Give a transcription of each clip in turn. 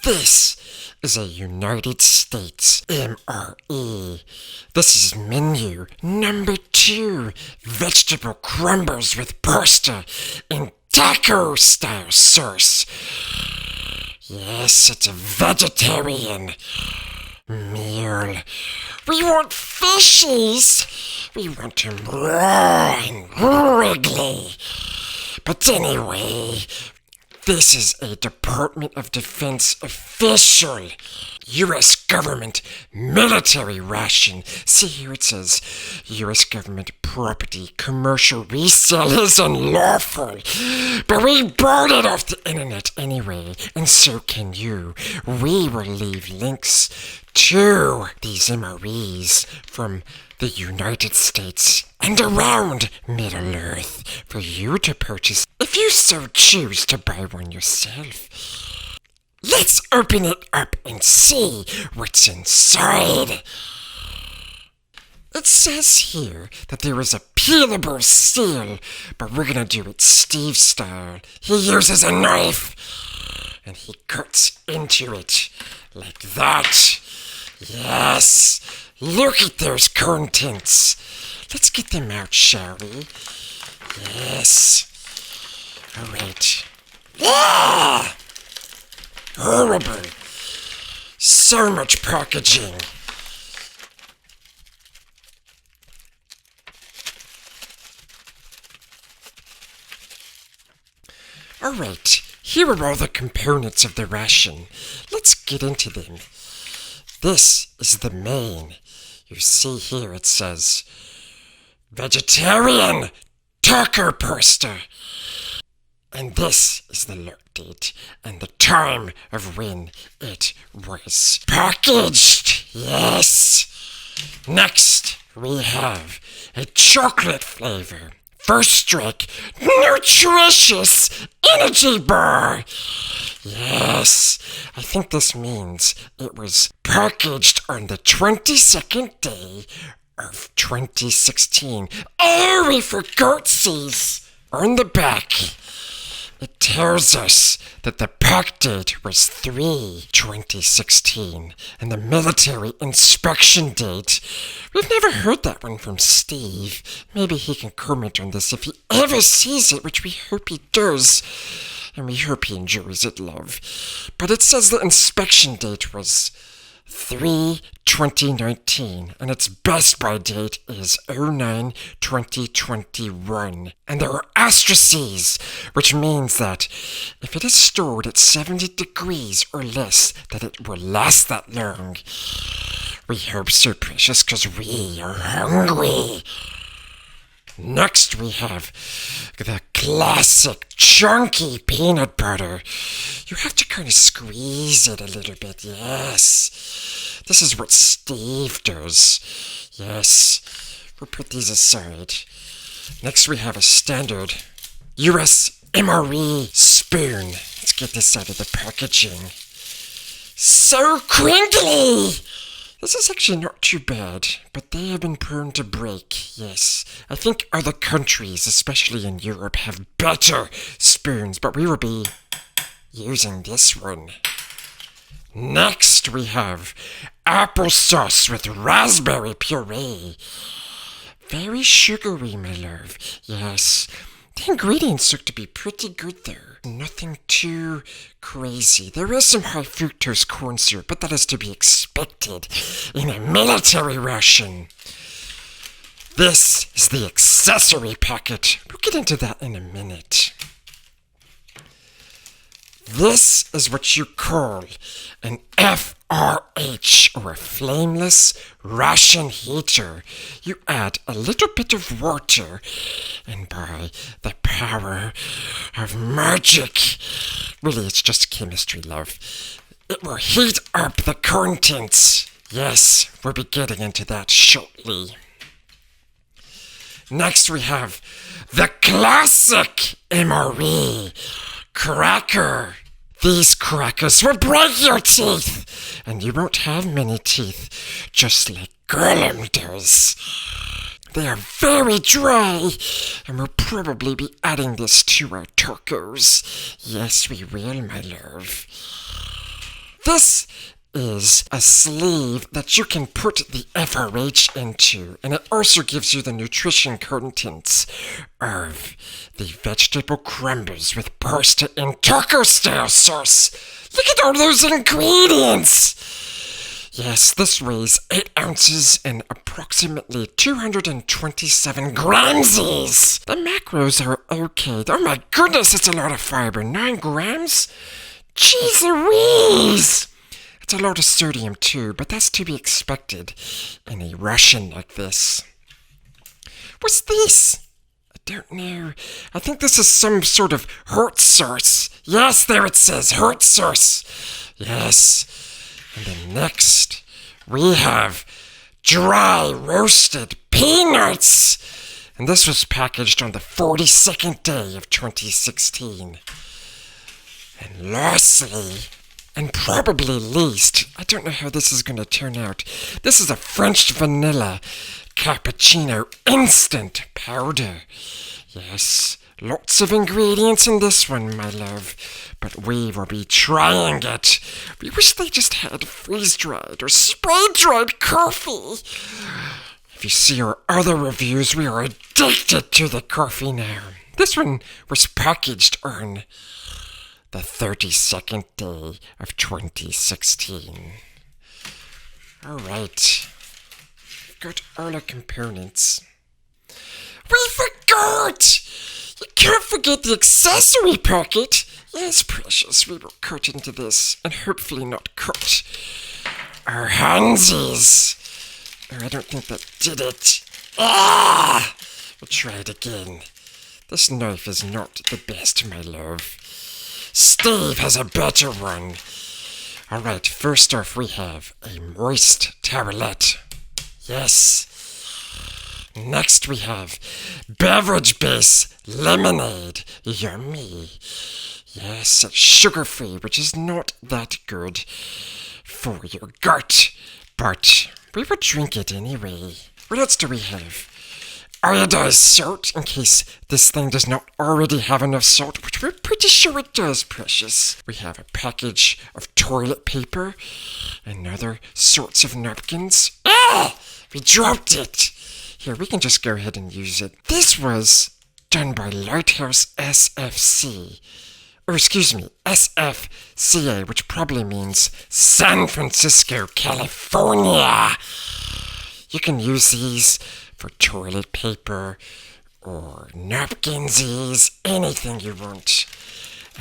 This is a United States MRE. This is menu number 2, vegetable crumbles with pasta in taco-style sauce. Yes, it's a vegetarian meal. We want fishies. We want them raw and wriggly. But anyway, this is a Department of Defense official U.S. government military ration. See here it says, U.S. government property, commercial resale is unlawful. But we bought it off the internet anyway, and so can you. We will leave links to these MREs from the United States and around Middle Earth for you to purchase if you so choose to buy one yourself. Let's open it up and see what's inside. It says here that there is a peelable seal, but we're gonna do it Steve style. He uses a knife and he cuts into it like that. Yes, look at those contents. Let's get them out, shall we? Yes. All right. Ah! Horrible. So much packaging. All right, here are all the components of the ration. Let's get into them. This is the main. You see here it says, vegetarian taco pasta. And this is the look date and the time of when it was packaged. Yes. Next, we have a chocolate flavor. First strike, nutritious energy bar. Yes, I think this means it was packaged on the 22nd day of 2016. Oh, we forgot these. On the back, it tells us that the pack date was 3/2016 and the military inspection date. We've never heard that one from Steve. Maybe he can comment on this if he ever sees it, which we hope he does. And we hope he enjoys it, love. But it says the inspection date was 3/2019, and its best by date is 09/2021. And there are asterisks, which means that if it is stored at 70 degrees or less, that it will last that long. We hope so, precious, because we are hungry. Next, we have the classic chunky peanut butter. You have to kind of squeeze it a little bit, yes. This is what Steve does. Yes, we'll put these aside. Next, we have a standard U.S. Mre Spoon. Let's get this out of the packaging. So crinkly! This is actually not too bad, but they have been prone to break, yes. I think other countries, especially in Europe, have better spoons, but we will be using this one. Next, we have applesauce with raspberry puree. Very sugary, my love, yes. The ingredients look to be pretty good there. Nothing too crazy. There is some high fructose corn syrup, but that is to be expected in a military ration. This is the accessory packet. We'll get into that in a minute. This is what you call an FRH, or a flameless ration heater. You add a little bit of water, and by the power of magic, really it's just chemistry, love, it will heat up the contents. Yes, we'll be getting into that shortly. Next we have the classic Mre Cracker. These crackers will break your teeth, and you won't have many teeth, just like Gollum does. they are very dry, and we'll probably be adding this to our tacos. Yes, we will, my love. This is a sleeve that you can put the FRH into, and it also gives you the nutrition contents of the vegetable crumbles with pasta and taco-style sauce. Look at all those ingredients! Yes, this weighs 8 ounces and approximately 227 gramsies. The macros are okay. Oh my goodness, it's a lot of fiber. 9 grams? Jeez Louise! It's a lot of sodium too, but that's to be expected in a ration like this. What's this? I don't know. I think this is some sort of hot sauce. Yes, there it says, hot sauce. Yes. And then next, we have dry roasted peanuts. And this was packaged on the 42nd day of 2016. And lastly, and probably least, I don't know how this is going to turn out. This is a French vanilla cappuccino instant powder. Yes, lots of ingredients in this one, my love. But we will be trying it. We wish they just had freeze-dried or spray-dried coffee. If you see our other reviews, we are addicted to the coffee now. This one was packaged on the 32nd day of 2016. Alright. We've got all our components. We forgot! You can't forget the accessory packet! Yes, precious, we will cut into this, and hopefully not cut our handsies. Oh, I don't think that did it. Ah! We'll try it again. This knife is not the best, my love. Steve has a better one. Alright, first off we have a moist towelette. Yes. Next we have Beverage base lemonade. Yummy. Yes, it's sugar-free, which is not that good for your gut. But we would drink it anyway. What else do we have? Iodized salt, in case this thing does not already have enough salt, which we're pretty sure it does, precious. We have a package of toilet paper and other sorts of napkins. Ah! We dropped it! Here, we can just go ahead and use it. This was done by Lighthouse SFC. Or excuse me, SFCA, which probably means San Francisco, California. You can use these for toilet paper or napkinsies, anything you want.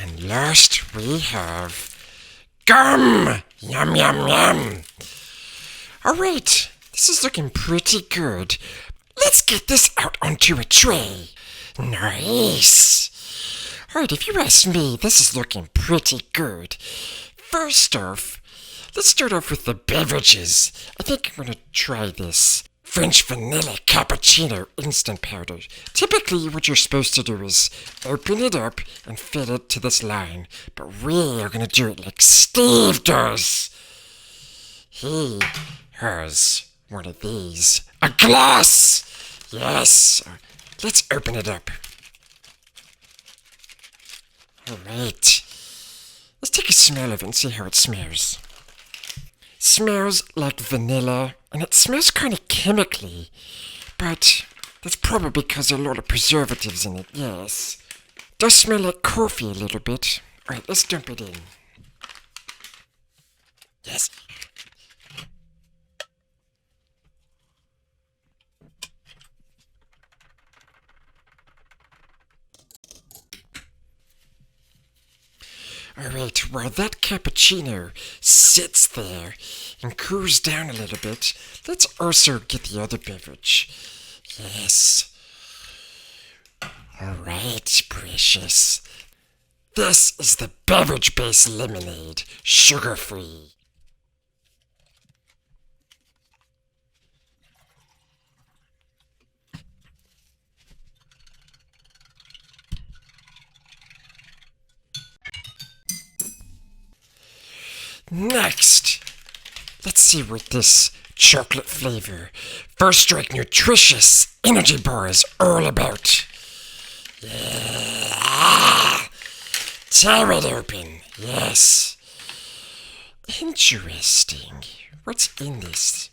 And last we have gum! Yum, yum, yum. Alright, this is looking pretty good. Let's get this out onto a tray. Nice! Alright, if you ask me, this is looking pretty good. First off, let's start off with the beverages. I think I'm going to try this French vanilla cappuccino instant powder. Typically, what you're supposed to do is open it up and fill it to this line. But we are going to do it like Steve does. He has one of these. A glass! Yes. Let's open it up. Alright. Let's take a smell of it and see how it smells. Smells like vanilla, and it smells kind of chemically, but that's probably because there are a lot of preservatives in it, yes. Does smell like coffee a little bit. Alright, let's dump it in. Yes. Alright, while that cappuccino sits there and cools down a little bit, let's also get the other beverage. Yes. Alright, precious. This is the beverage-based lemonade, sugar-free. Next, let's see what this chocolate flavor. First strike nutritious energy bar is all about. Yeah. Tear it open. Yes. Interesting. What's in this?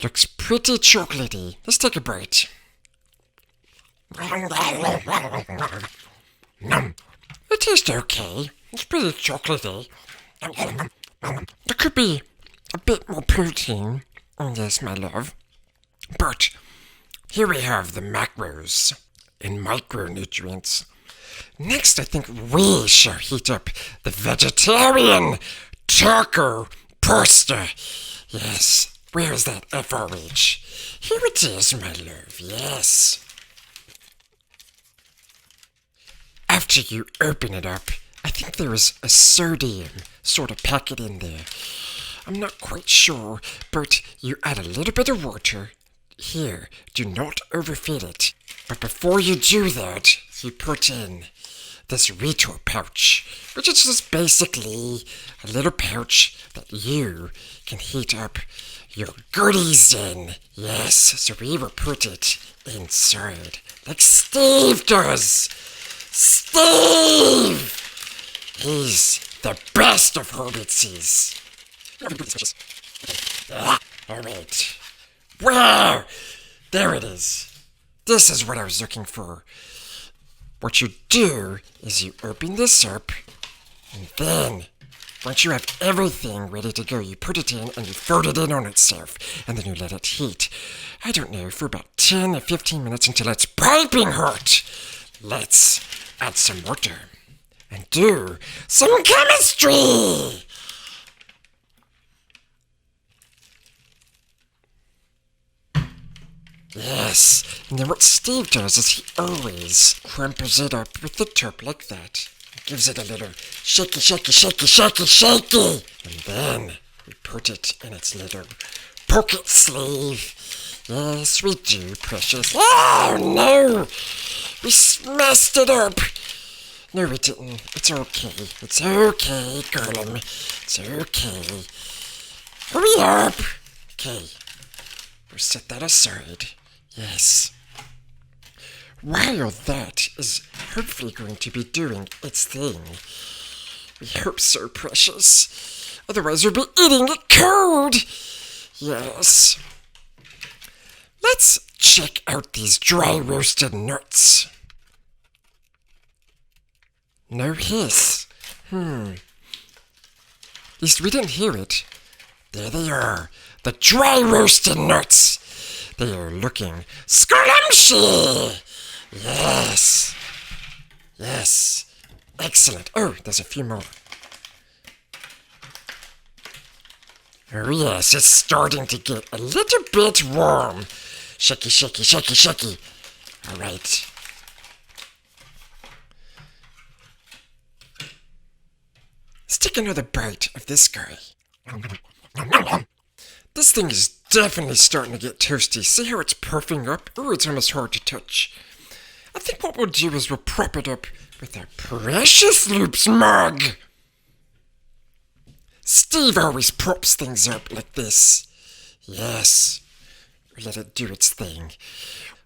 Looks pretty chocolatey. Let's take a bite. It tastes okay. It's pretty chocolatey. There could be a bit more protein in this, my love. But here we have the macros and micronutrients. Next, I think we shall heat up the vegetarian taco pasta. Yes, where's that FOH? Here it is, my love, yes. After you open it up, I think there is a sodium sort of packet in there. I'm not quite sure, but you add a little bit of water. Here, do not overfill it. But before you do that, you put in this retort pouch, which is just basically a little pouch that you can heat up your goodies in. Yes, so we will put it inside, like Steve does. Steve! He's the best of Hobbitsies. Alright. Wow! There it is. This is what I was looking for. What you do is you open this up, and then, once you have everything ready to go, you put it in and you fold it in on itself, and then you let it heat. I don't know, for about 10 or 15 minutes until it's piping hot. Let's add some water and do some chemistry! Yes, and then what Steve does is he always crumples it up with the top like that. Gives it a little shaky, shaky, shaky, shaky, shaky. And then we put it in its little pocket sleeve. Yes, we do, precious. Oh, no! We messed it up. No, we didn't. It's okay. It's okay, Gollum. It's okay. Hurry up. Okay. We'll set that aside. Yes. While that is hopefully going to be doing its thing. We hope so, precious. Otherwise we'll be eating it cold. Yes. Let's check out these dry roasted nuts. No hiss. At least we didn't hear it. There they are. The dry roasted nuts. They are looking scrumptious. Yes. Yes. Excellent. Oh, there's a few more. Oh yes, it's starting to get a little bit warm. Shaky, shaky, shaky, shaky. All right. Let's take another bite of this guy. This thing is definitely starting to get toasty. See how it's puffing up? Oh, it's almost hard to touch. I think what we'll do is we'll prop it up with our Precious Loops mug. Steve always props things up like this. Yes. We let it do its thing.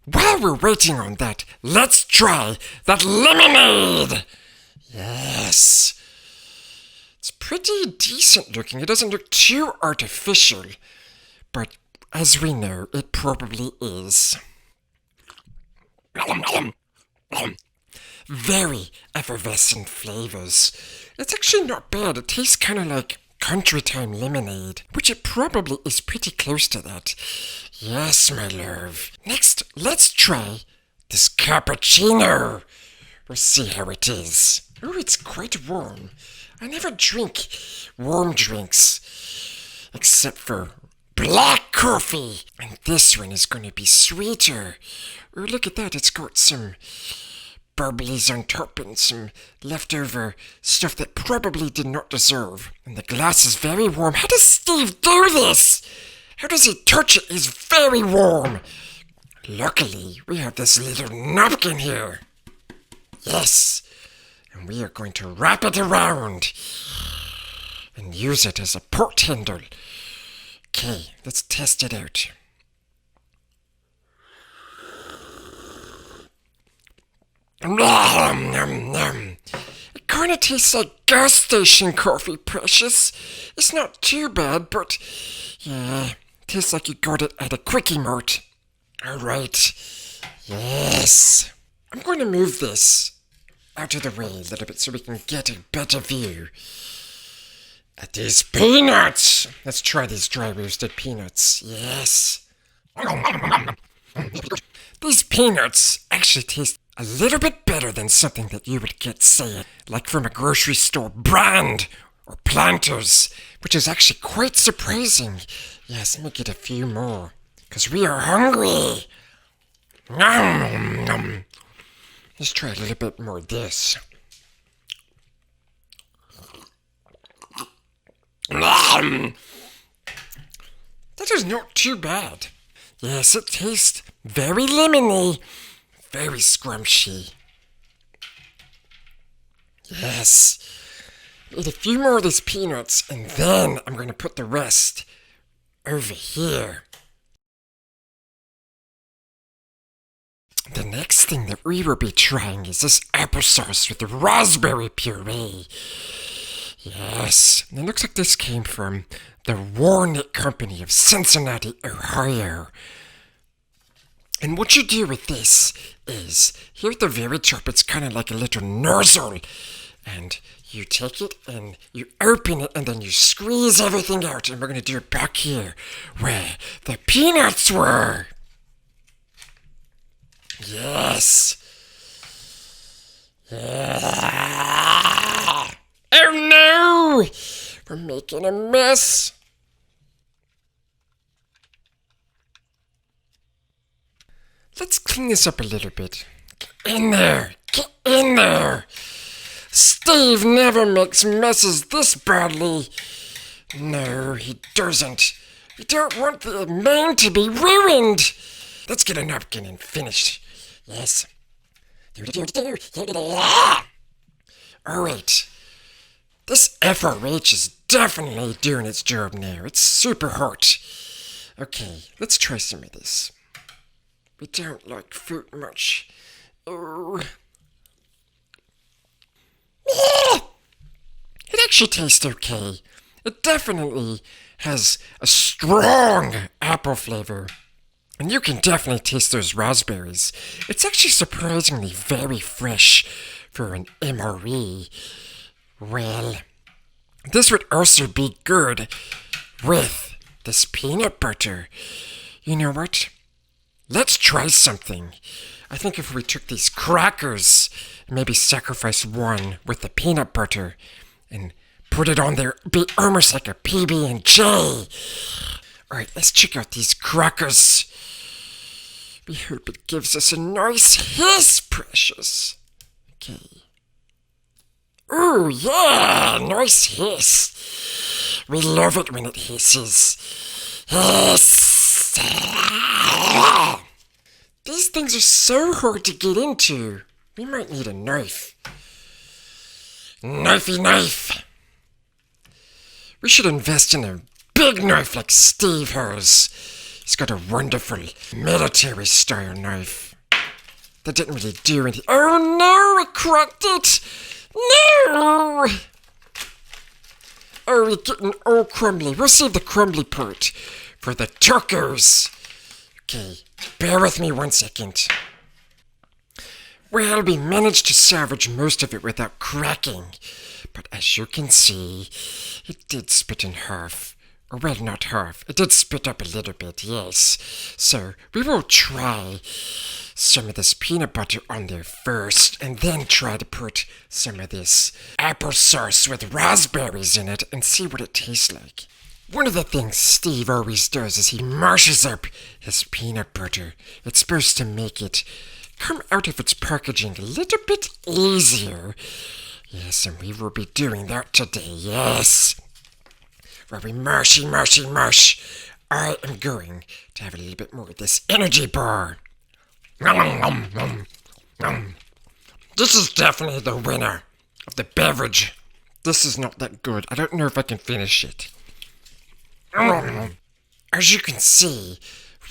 While we're waiting on that, let's try that lemonade. Yes. It's pretty decent looking. It doesn't look too artificial. But as we know, it probably is. Very effervescent flavors. It's actually not bad. It tastes kind of like country time lemonade, which it probably is pretty close to that. Yes, my love. Next, let's try this cappuccino. We'll see how it is. Oh, it's quite warm. I never drink warm drinks, except for black coffee. And this one is going to be sweeter. Oh, look at that. It's got some bubblies on top and some leftover stuff that probably did not deserve. And the glass is very warm. How does Steve do this? How does he touch it? It's very warm. Luckily, we have this little napkin here. Yes. And we are going to wrap it around. and use it as a pot handle. Okay, let's test it out. It kind of tastes like gas station coffee, precious. It's not too bad, but yeah, tastes like you got it at a Quickie Mart. Alright, yes. I'm going to move this out of the way a little bit so we can get a better view at these peanuts. Let's try these dry roasted peanuts. Yes. These peanuts actually taste a little bit better than something that you would get, say, like from a grocery store brand or Planters, which is actually quite surprising. Yes, let me get a few more, because we are hungry. Nom, nom. Let's try a little bit more of this. That is not too bad. Yes, it tastes very lemony, very scrumptious. Yes. Eat a few more of these peanuts, and then I'm going to put the rest over here. The next thing that we will be trying is this applesauce with the raspberry puree. Yes, and it looks like this came from the Warnick Company of Cincinnati, Ohio. And what you do with this is, here at the very top, it's kind of like a little nozzle. And you take it and you open it and then you squeeze everything out. And we're going to do it back here, where the peanuts were. Yes. Yeah. Oh no! We're making a mess. Let's clean this up a little bit. Get in there! Get in there! Steve never makes messes this badly. No, he doesn't. We don't want the main to be ruined. Let's get a napkin and finish. Yes. Alright. This FRH is definitely doing its job now. It's super hot. Okay, let's try some of this. We don't like fruit much. Oh. It actually tastes okay. It definitely has a strong apple flavor. And you can definitely taste those raspberries. It's actually surprisingly very fresh for an MRE. Well, this would also be good with this peanut butter. You know what? Let's try something. I think if we took these crackers and maybe sacrifice one with the peanut butter and put it on there, it'd be almost like a PB&J. Alright, let's check out these crackers. We hope it gives us a nice hiss, precious. Okay. Ooh, yeah, nice hiss. We love it when it hisses. Hiss. These things are so hard to get into. We might need a knife. Knifey knife. We should invest in a big knife like Steve has. He's got a wonderful military-style knife. That didn't really do anything. Oh no, I cracked it! No! Oh, we're getting all crumbly. We'll save the crumbly part for the tacos. Okay, bear with me 1 second. Well, we managed to salvage most of it without cracking. But as you can see, it did split in half. Or well, not half. It did split up a little bit, yes. So, we will try some of this peanut butter on there first, and then try to put some of this applesauce with raspberries in it and see what it tastes like. One of the things Steve always does is he mashes up his peanut butter. It's supposed to make it come out of its packaging a little bit easier. Yes, and we will be doing that today, yes. Where we mash. I am going to have a little bit more of this energy bar. This is definitely the winner of the beverage This is not that good. I don't know if I can finish it. As you can see,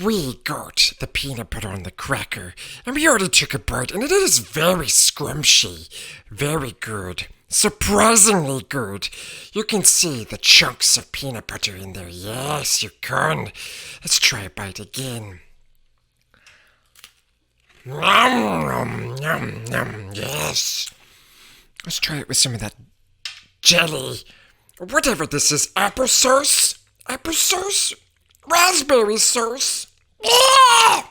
we got the peanut butter on the cracker, and we already took a bite, and it is very scrumptious. Very good. Surprisingly good. You can see the chunks of peanut butter in there. Yes, you can. Let's try a bite again. Yum, yum, yum, yes. Let's try it with some of that jelly. Whatever this is, applesauce? Applesauce? Raspberry sauce? Yeah!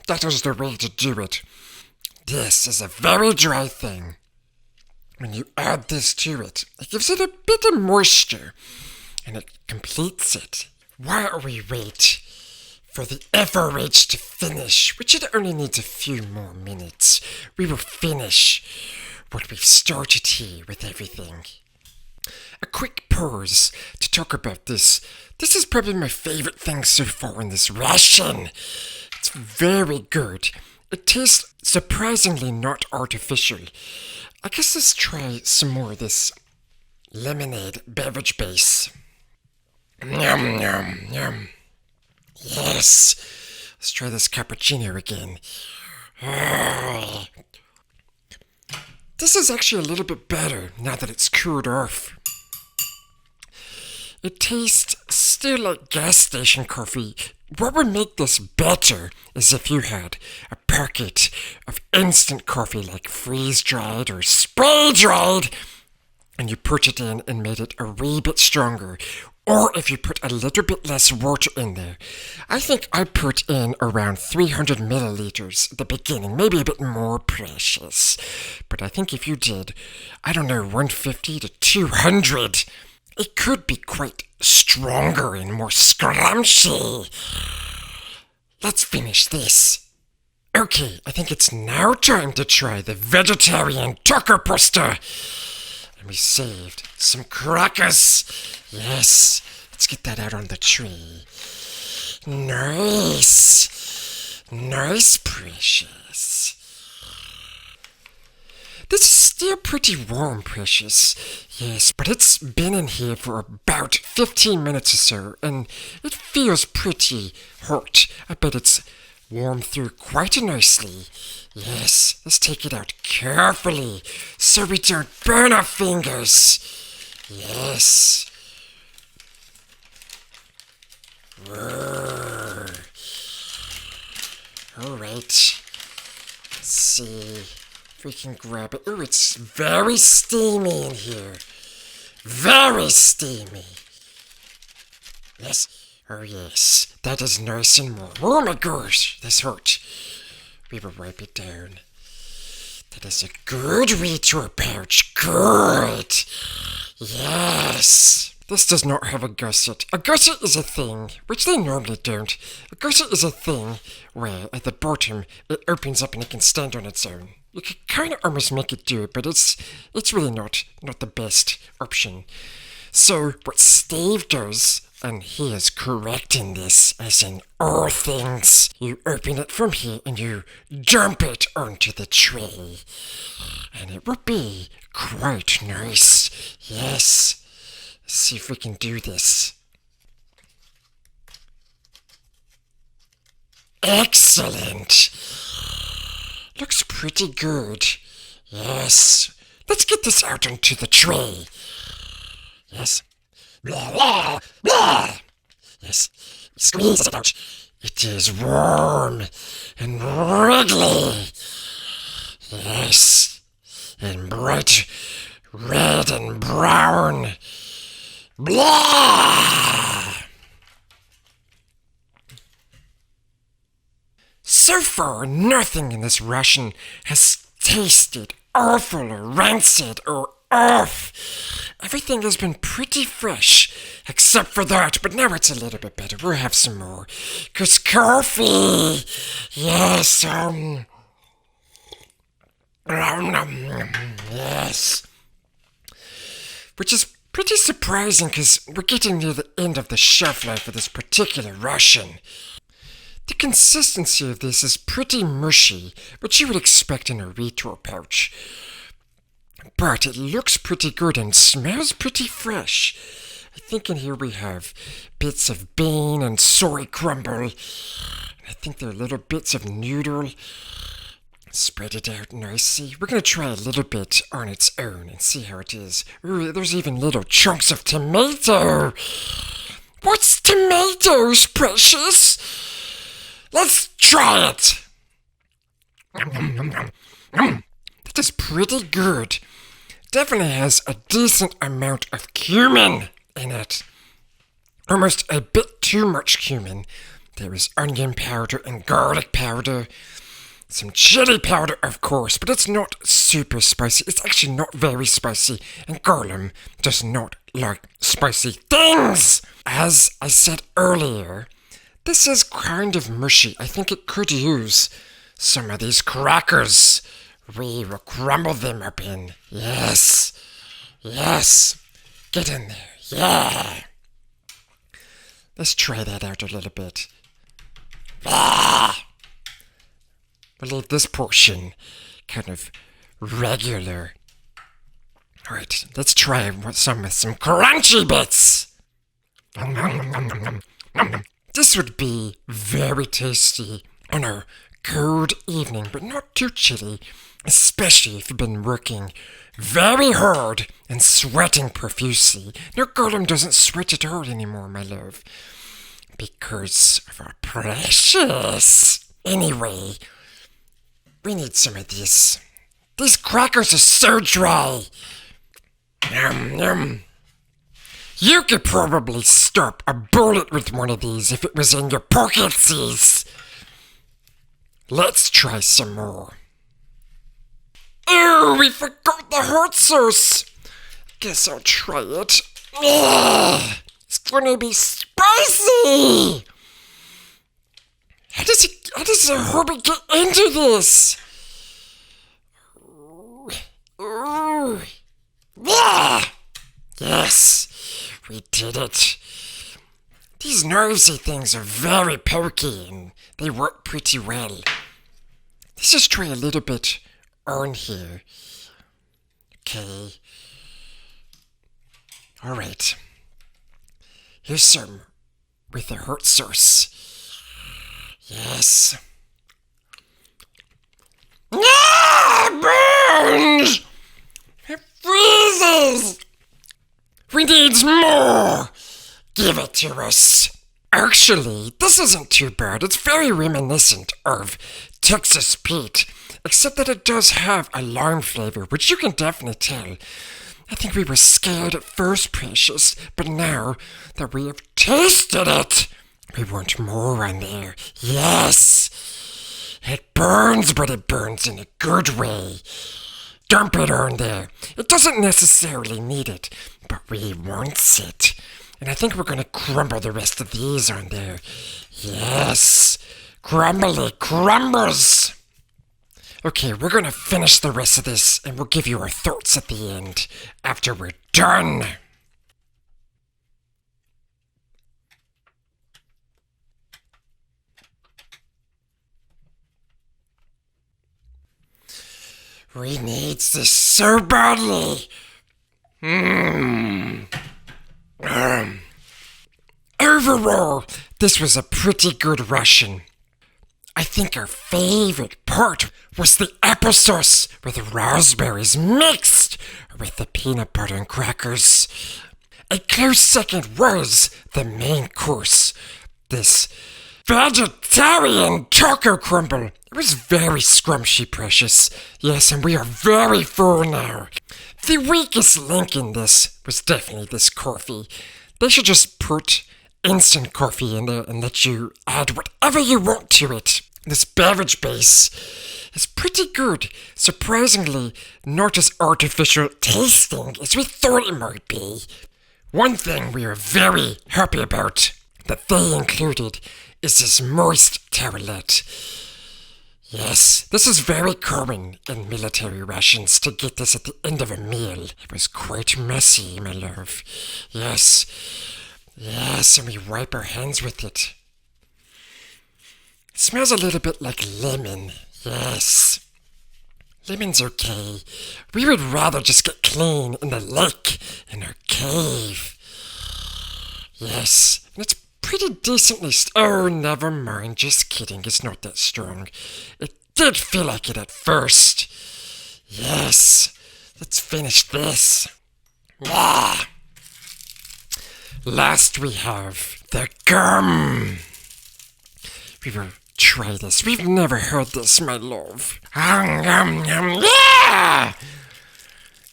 That is the way to do it. This is a very dry thing. When you add this to it, it gives it a bit of moisture, and it completes it. While we wait for the beverage to finish, which it only needs a few more minutes, we will finish what we've started here with everything. A quick pause to talk about this. This is probably my favorite thing so far in this ration. It's very good. It tastes surprisingly not artificial. I guess let's try some more of this lemonade beverage base. Yum, yum, yum. Yes. Let's try this cappuccino again. This is actually a little bit better now that it's cooled off. It tastes still like gas station coffee. What would make this better is if you had a packet of instant coffee like freeze-dried or spray-dried, and you put it in and made it a wee bit stronger. Or if you put a little bit less water in there. I think I put in around 300 milliliters at the beginning, maybe a bit more precious. But I think if you did, I don't know, 150 to 200, it could be quite stronger and more scrunchy. Let's finish this. Okay, I think it's now time to try the vegetarian taco pasta. And we saved some crackers. Yes, let's get that out on the tree. Nice. Nice, precious. This is still pretty warm, precious. Yes, but it's been in here for about 15 minutes or so, and it feels pretty hot. I bet it's warmed through quite nicely. Yes, let's take it out carefully so we don't burn our fingers. Yes. Alright. Let's see if we can grab it. Ooh, it's very steamy in here. Very steamy. Yes. Oh yes. That is nice and warm. Oh my gosh. This hurt. We will wipe it down. That is a good retour pouch. Good. Yes. This does not have a gusset. A gusset is a thing, which they normally don't. A gusset is a thing where at the bottom it opens up and it can stand on its own. You could kind of almost make it do it, but it's really not the best option. So what Steve does, and he is correct in this, as in all things, you open it from here and you dump it onto the tray. And it will be quite nice. Yes. Let's see if we can do this. Excellent. Looks pretty good. Yes. Let's get this out onto the tray. Yes. Blah, blah, blah. Yes. Squeeze it out. It is warm and wriggly. Yes. And bright red and brown. Blah! So far, nothing in this ration has tasted awful or rancid or off. Everything has been pretty fresh, except for that, but now it's a little bit better. We'll have some more. 'Cause coffee! Yes, yes. Which is pretty surprising because we're getting near the end of the shelf life of this particular ration. The consistency of this is pretty mushy, which you would expect in a retour pouch. but it looks pretty good and smells pretty fresh. I think in here we have bits of bean and soy crumble. I think there are little bits of noodle. Spread it out nicely. We're going to try a little bit on its own and see how it is. Ooh, there's even little chunks of tomato. What's tomatoes, precious? Let's try it. That is pretty good. Definitely has a decent amount of cumin in it. Almost a bit too much cumin. There is onion powder and garlic powder. Some chili powder, of course, but it's not super spicy. It's actually not very spicy, and Gollum does not like spicy things. As I said earlier, this is kind of mushy. I think it could use some of these crackers. We will crumble them up in. Yes. Yes. Get in there. Yeah. Let's try that out a little bit. Ah. We'll leave this portion kind of regular. Alright, let's try some with some crunchy bits. This would be very tasty on a cold evening, but not too chilly, especially if you've been working very hard and sweating profusely. No, Gollum doesn't sweat at all anymore, my love, because of our precious. Anyway, we need some of this. These crackers are so dry. Yum, yum. You could probably stop a bullet with one of these if it was in your pockets. Let's try some more. Ew, we forgot the hot sauce. Guess I'll try it. Ugh, it's gonna be spicy. How does a Hobbit get into this? Ooh. Yeah. Yes, we did it. These nosy things are very pokey and they work pretty well. Let's just try a little bit on here. Okay. Alright. Here's some with the hot sauce. Yes. Ah, burns! It freezes! We need more! Give it to us. Actually, this isn't too bad. It's very reminiscent of Texas Pete, except that it does have a lime flavor, which you can definitely tell. I think we were scared at first, precious, but now that we have tasted it, we want more on there. Yes! It burns, but it burns in a good way. Dump it on there. It doesn't necessarily need it, but we want it. And I think we're going to crumble the rest of these on there. Yes! Crumbly crumbles! Okay, we're going to finish the rest of this, and we'll give you our thoughts at the end, after we're done. We need this so badly. Overall, this was a pretty good ration. I think our favorite part was the applesauce with raspberries mixed with the peanut butter and crackers. A close second was the main course, this vegetarian choco crumble. It was very scrumptious, precious. Yes, and we are very full now. The weakest link in this was definitely this coffee. They should just put instant coffee in there and let you add whatever you want to it. This beverage base is pretty good. Surprisingly, not as artificial tasting as we thought it might be. One thing we are very happy about that they included is this moist towelette. Yes, this is very common in military rations to get this at the end of a meal. It was quite messy, my love. Yes, and we wipe our hands with it. It smells a little bit like lemon. Yes, Lemon's okay. We would rather just get clean in the lake in our cave. Yes, and it's pretty decently oh, never mind, just kidding, it's not that strong. It did feel like it at first. Yes, let's finish this. Ah. Last we have the gum. We will try this. We've never heard this, my love. Yeah!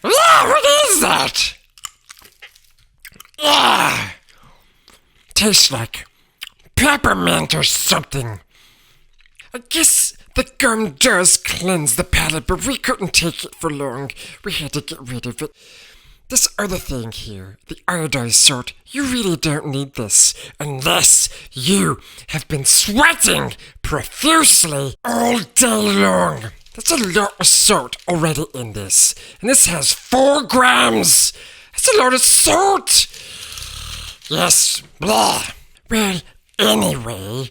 Yeah, what is that? Yeah! Tastes like peppermint or something. I guess the gum does cleanse the palate, but we couldn't take it for long. We had to get rid of it. This other thing here, the iodized salt, you really don't need this unless you have been sweating profusely all day long. That's a lot of salt already in this. And this has 4 grams. That's a lot of salt. Yes, blah. Well, anyway,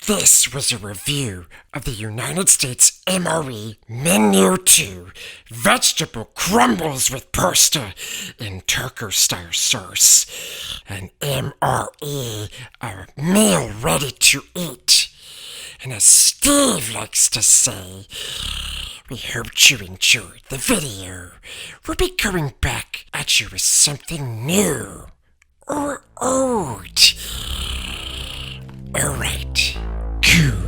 this was a review of the United States MRE Menu 2 Vegetable Crumbles with Pasta in Turco-style sauce. An MRE, a meal ready to eat. And as Steve likes to say, we hope you enjoyed the video. We'll be coming back at you with something new or old. Alright, cool.